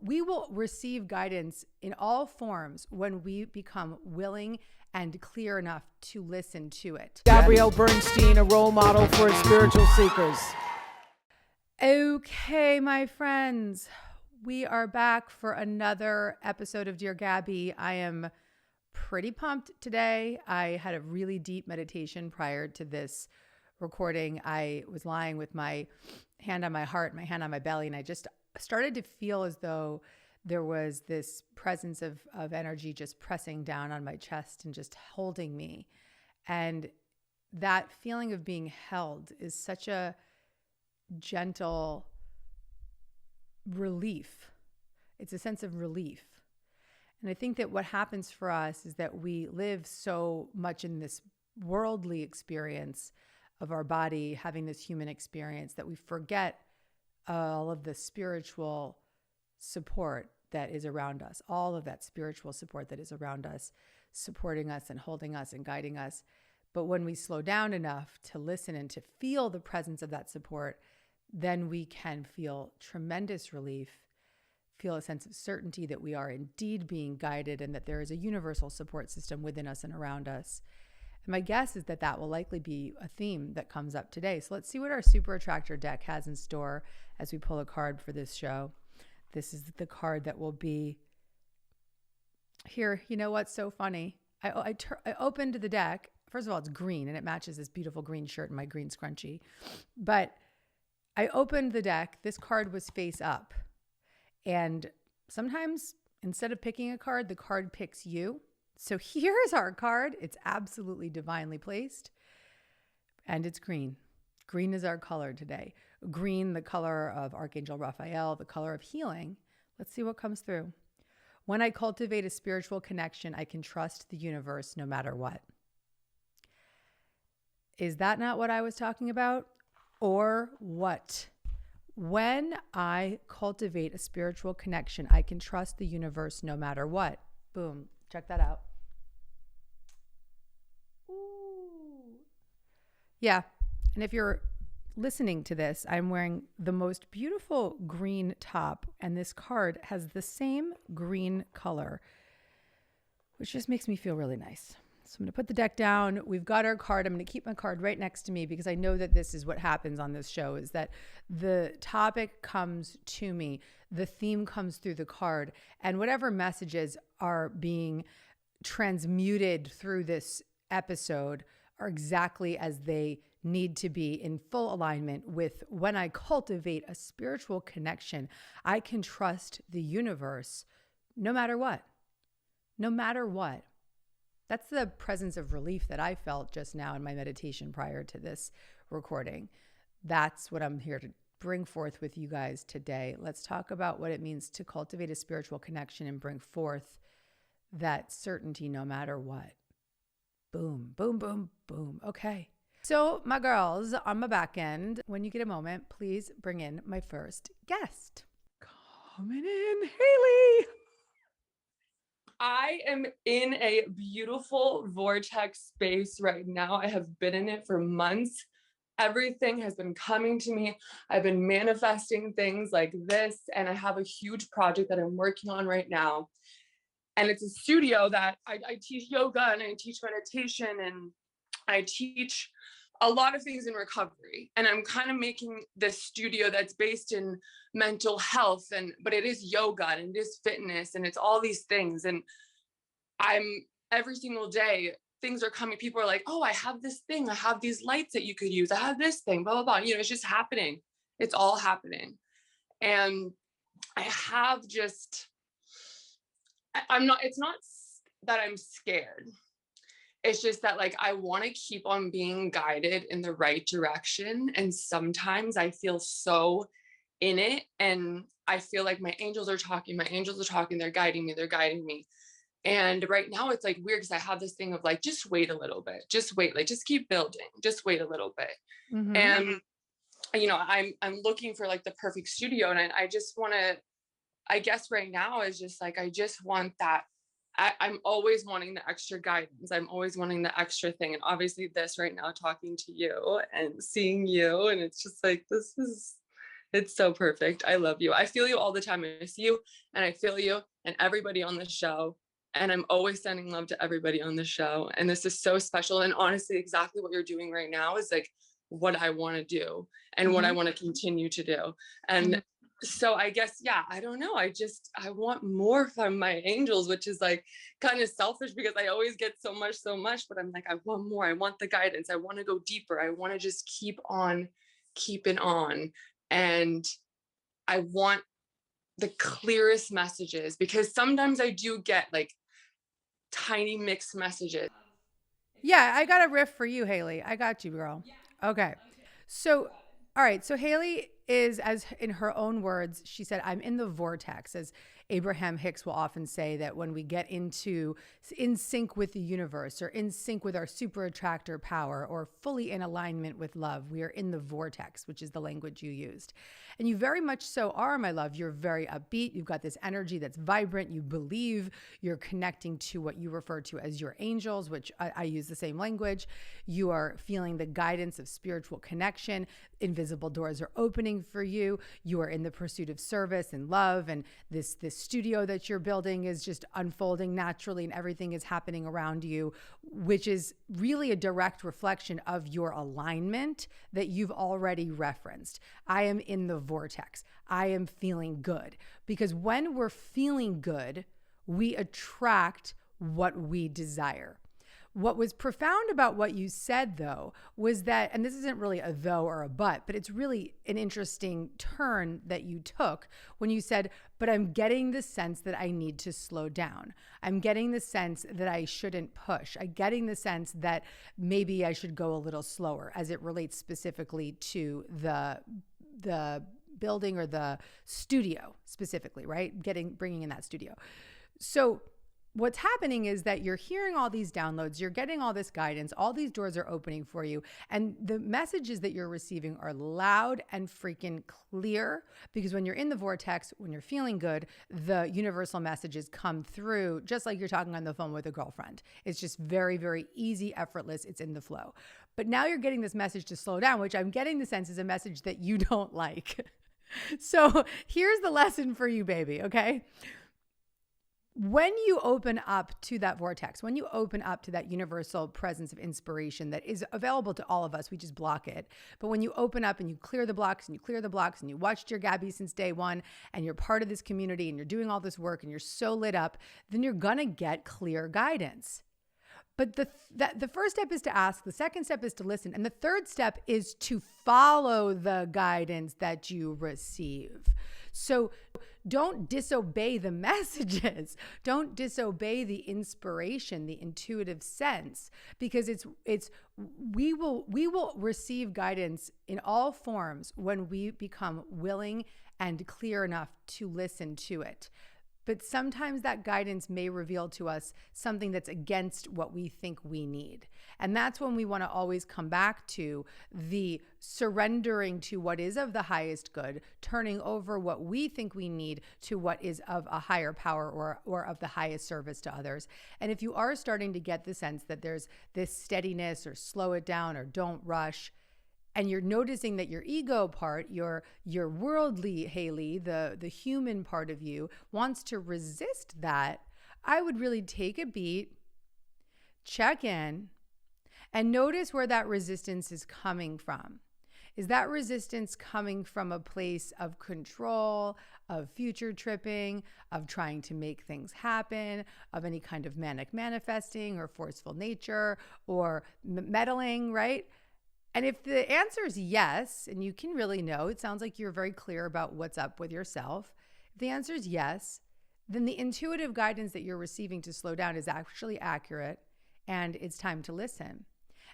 we will receive guidance in all forms when we become willing and clear enough to listen to it. Gabby Bernstein, a role model for spiritual seekers. Okay, my friends, we are back for another episode of Dear Gabby. I am pretty pumped today. I had a really deep meditation prior to this recording. I was lying with my hand on my heart, my hand on my belly, and I just started to feel as though there was this presence of energy just pressing down on my chest and just holding me. And that feeling of being held is such a gentle relief. It's a sense of relief. And I think that what happens for us is that we live so much in this worldly experience of our body, having this human experience, that we forget all of the spiritual support that is around us, all of that spiritual support that is around us, supporting us and holding us and guiding us. But when we slow down enough to listen and to feel the presence of that support, then we can feel tremendous relief, feel a sense of certainty that we are indeed being guided and that there is a universal support system within us and around us. And my guess is that that will likely be a theme that comes up today. So let's see what our Super Attractor deck has in store as we pull a card for this show. This is the card that will be here. You know what's so funny? I opened the deck. First of all, it's green and it matches this beautiful green shirt and my green scrunchie. But I opened the deck. This card was face up. And sometimes instead of picking a card, the card picks you. So here's our card. It's absolutely divinely placed. And it's green. Green is our color today. Green, the color of Archangel Raphael, the color of healing. Let's see what comes through. When I cultivate a spiritual connection, I can trust the universe no matter what. Is that not what I was talking about? Or what? When I cultivate a spiritual connection, I can trust the universe no matter what. Boom. Check that out. Ooh. Yeah. And if you're listening to this, I'm wearing the most beautiful green top, and this card has the same green color, which just makes me feel really nice. So I'm going to put the deck down. We've got our card. I'm going to keep my card right next to me because I know that this is what happens on this show, is that the topic comes to me, the theme comes through the card, and whatever messages are being transmuted through this episode are exactly as they need to be, in full alignment with when I cultivate a spiritual connection, I can trust the universe no matter what. No matter what. That's the presence of relief that I felt just now in my meditation prior to this recording. That's what I'm here to bring forth with you guys today. Let's talk about what it means to cultivate a spiritual connection and bring forth that certainty no matter what. Boom, boom, boom, boom. Okay. So my girls on my back end, when you get a moment, please bring in my first guest. Coming in, Haley. I am in a beautiful vortex space right now. I have been in it for months. Everything has been coming to me. I've been manifesting things like this, and I have a huge project that I'm working on right now. And it's a studio that I teach yoga and I teach meditation and I teach a lot of things in recovery. And I'm kind of making this studio that's based in mental health, but it is yoga and it is fitness and it's all these things. And I'm every single day, things are coming. People are like, oh, I have this thing. I have these lights that you could use. I have this thing, blah, blah, blah. You know, it's just happening. It's all happening. And I have just, it's not that I'm scared. It's just that like, I want to keep on being guided in the right direction. And sometimes I feel so in it and I feel like my angels are talking, they're guiding me. And right now it's like weird because I have this thing of like, just wait a little bit, just wait, like, just keep building, just wait a little bit. Mm-hmm. And, you know, I'm looking for like the perfect studio. And I just want to, I guess right now is just like, I just want that. I'm always wanting the extra guidance. I'm always wanting the extra thing. And obviously this right now, talking to you and seeing you. And it's just like, this is It's so perfect. I love you. I feel you all the time. I see you and I feel you and everybody on the show. And I'm always sending love to everybody on the show. And this is so special. And honestly, exactly what you're doing right now is like what I want to do and what I want to continue to do. And so I guess, yeah, I don't know. I want more from my angels, which is like kind of selfish because I always get so much, but I'm like, I want more. I want the guidance. I want to go deeper. I want to just keep on keeping on. And I want the clearest messages because sometimes I do get like tiny mixed messages. Yeah, I got a riff for you, Haley. I got you, girl. Okay. So, all right. So Haley is, as in her own words, she said, I'm in the vortex, as Abraham Hicks will often say, that when we get into in sync with the universe or in sync with our super attractor power or fully in alignment with love, we are in the vortex, which is the language you used. And you very much so are, my love. You're very upbeat. You've got this energy that's vibrant. You believe. You're connecting to what you refer to as your angels, which I use the same language. You are feeling the guidance of spiritual connection. Invisible doors are opening for you. You are in the pursuit of service and love, and this studio that you're building is just unfolding naturally, and everything is happening around you, which is really a direct reflection of your alignment that you've already referenced. I am in the vortex. I am feeling good, because when we're feeling good, we attract what we desire. What was profound about what you said, though, was that, and this isn't really a though or a but it's really an interesting turn that you took when you said, but I'm getting the sense that I need to slow down. I'm getting the sense that I shouldn't push. I'm getting the sense that maybe I should go a little slower as it relates specifically to the building or the studio specifically, right? Bringing in that studio. So what's happening is that you're hearing all these downloads, you're getting all this guidance, all these doors are opening for you, and the messages that you're receiving are loud and freaking clear, because when you're in the vortex, when you're feeling good, the universal messages come through just like you're talking on the phone with a girlfriend. It's just very, very easy, effortless. It's in the flow. But now you're getting this message to slow down, which I'm getting the sense is a message that you don't like. So here's the lesson for you, baby, okay? When you open up to that vortex, when you open up to that universal presence of inspiration that is available to all of us, we just block it. But when you open up and you clear the blocks and you clear the blocks and you watched Dear Gabby since day one and you're part of this community and you're doing all this work and you're so lit up, then you're going to get clear guidance. But the first step is to ask, the second step is to listen, and the third step is to follow the guidance that you receive. So don't disobey the messages. Don't disobey the inspiration, the intuitive sense, because we will receive guidance in all forms when we become willing and clear enough to listen to it. But sometimes that guidance may reveal to us something that's against what we think we need. And that's when we want to always come back to the surrendering to what is of the highest good, turning over what we think we need to what is of a higher power or of the highest service to others. And if you are starting to get the sense that there's this steadiness or slow it down or don't rush, and you're noticing that your ego part, your worldly Haley, the human part of you, wants to resist that, I would really take a beat, check in, and notice where that resistance is coming from. Is that resistance coming from a place of control, of future tripping, of trying to make things happen, of any kind of manic manifesting or forceful nature or meddling, right? And if the answer is yes, and you can really know, it sounds like you're very clear about what's up with yourself. If the answer is yes, then the intuitive guidance that you're receiving to slow down is actually accurate, and it's time to listen.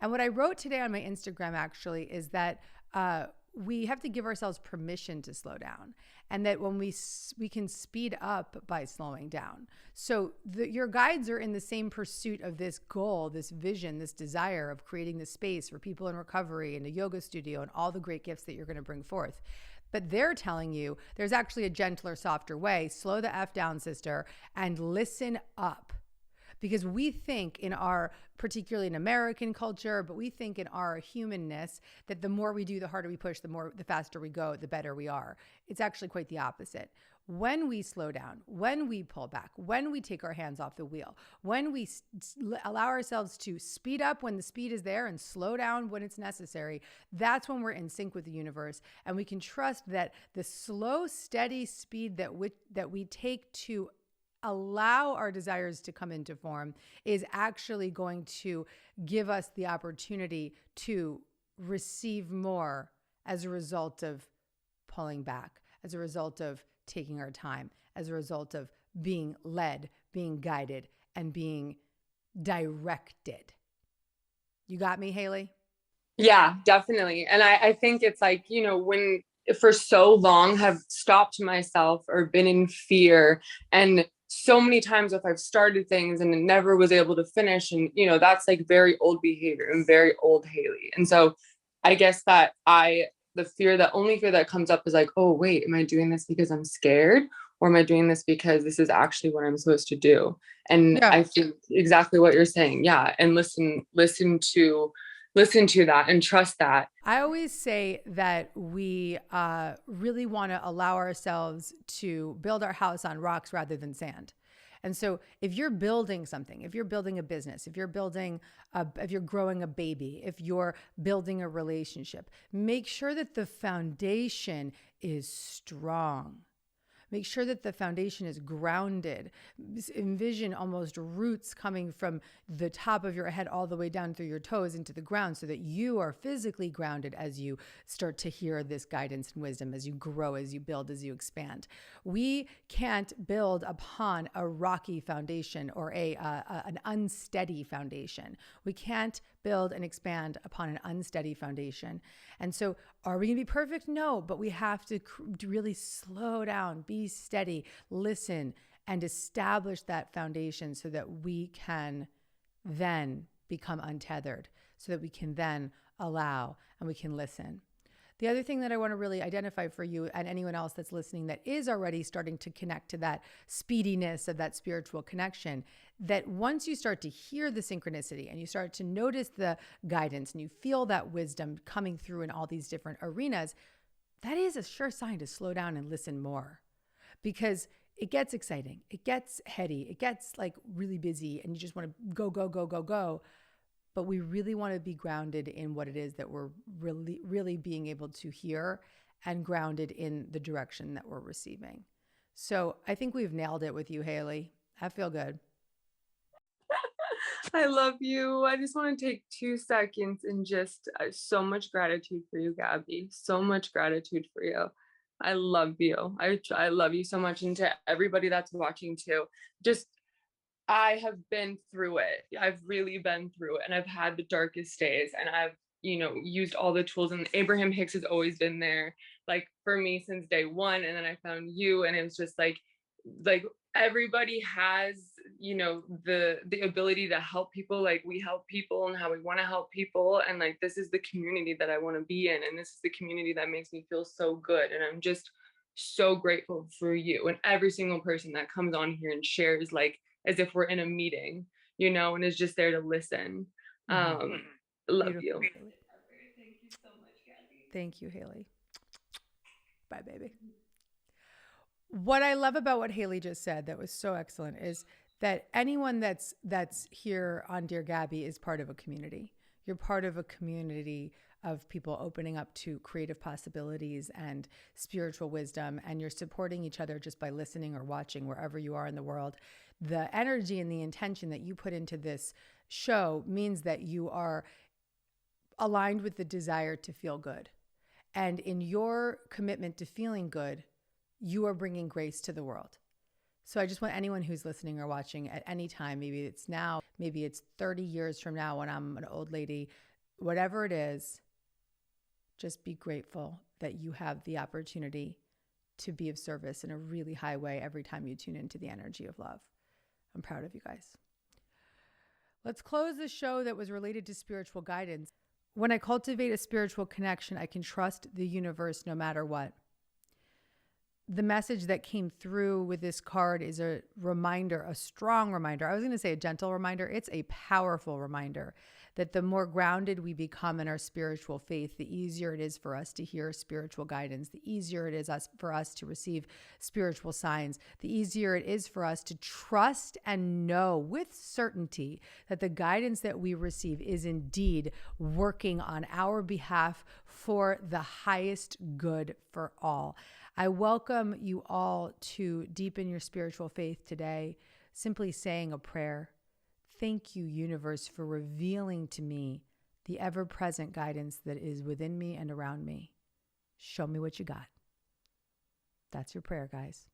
And what I wrote today on my Instagram actually is that we have to give ourselves permission to slow down, and that when we can speed up by slowing down. So your guides are in the same pursuit of this goal, this vision, this desire of creating this space for people in recovery and a yoga studio and all the great gifts that you're going to bring forth. But they're telling you there's actually a gentler, softer way. Slow the F down, sister, and listen up. because we think in our, particularly in American culture, but we think in our humanness that the more we do, the harder we push, the faster we go, the better we are. It's actually quite the opposite. When we slow down, when we pull back, when we take our hands off the wheel, when we allow ourselves to speed up when the speed is there and slow down when it's necessary, that's when we're in sync with the universe. And we can trust that the slow, steady speed that we take to allow our desires to come into form is actually going to give us the opportunity to receive more as a result of pulling back, as a result of taking our time, as a result of being led, being guided, and being directed. You got me, Haley? Yeah, definitely. And I think it's like, when for so long have stopped myself or been in fear, and so many times if I've started things and never was able to finish, and that's like very old behavior and very old Haley. And so I guess that the only fear that comes up is like, oh wait, am I doing this because I'm scared, or am I doing this because this is actually what I'm supposed to do? And Yeah. I think exactly what you're saying. Yeah. And listen to that and trust that. I always say that we really want to allow ourselves to build our house on rocks rather than sand. And so if you're building something, if you're building a business, if you're growing a baby, if you're building a relationship, make sure that the foundation is strong. Make sure that the foundation is grounded. Envision almost roots coming from the top of your head all the way down through your toes into the ground, so that you are physically grounded as you start to hear this guidance and wisdom, as you grow, as you build, as you expand. We can't build upon a rocky foundation or an unsteady foundation. We can't build and expand upon an unsteady foundation. And so are we going to be perfect? No, but we have to really slow down, be steady, listen, and establish that foundation so that we can then become untethered, so that we can then allow and we can listen. The other thing that I want to really identify for you and anyone else that's listening that is already starting to connect to that speediness of that spiritual connection, that once you start to hear the synchronicity and you start to notice the guidance and you feel that wisdom coming through in all these different arenas, that is a sure sign to slow down and listen more, because it gets exciting. It gets heady. It gets like really busy and you just want to go, go, go, go, go. But we really want to be grounded in what it is that we're really, really being able to hear, and grounded in the direction that we're receiving. So I think we've nailed it with you, Haley. I feel good. I love you. I just want to take 2 seconds and just so much gratitude for you, Gabby. So much gratitude for you. I love you. I love you so much. And to everybody that's watching too, just I have been through it. I've really been through it, and I've had the darkest days, and I've, used all the tools, and Abraham Hicks has always been there, like for me since day one. And then I found you, and it was just like everybody has, the ability to help people. Like we help people and how we want to help people. And like, this is the community that I want to be in. And this is the community that makes me feel so good. And I'm just so grateful for you and every single person that comes on here and shares, like, as if we're in a meeting, and is just there to listen. Love Beautiful, you. Haley. Thank you so much, Gabby. Thank you, Haley. Bye, baby. What I love about what Haley just said that was so excellent is that anyone that's here on Dear Gabby is part of a community. You're part of a community of people opening up to creative possibilities and spiritual wisdom, and you're supporting each other just by listening or watching wherever you are in the world. The energy and the intention that you put into this show means that you are aligned with the desire to feel good. And in your commitment to feeling good, you are bringing grace to the world. So I just want anyone who's listening or watching at any time, maybe it's now, maybe it's 30 years from now when I'm an old lady, whatever it is, just be grateful that you have the opportunity to be of service in a really high way every time you tune into the energy of love. I'm proud of you guys. Let's close the show that was related to spiritual guidance. When I cultivate a spiritual connection, I can trust the universe no matter what. the message that came through with this card is a reminder, a strong reminder. I was going to say a gentle reminder. It's a powerful reminder that the more grounded we become in our spiritual faith, the easier it is for us to hear spiritual guidance, the easier it is for us to receive spiritual signs, the easier it is for us to trust and know with certainty that the guidance that we receive is indeed working on our behalf for the highest good for all. I welcome you all to deepen your spiritual faith today, simply saying a prayer. Thank you, universe, for revealing to me the ever-present guidance that is within me and around me. Show me what you got. That's your prayer, guys.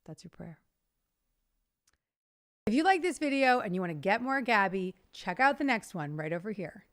That's your prayer. If you like this video and you want to get more Gabby, check out the next one right over here.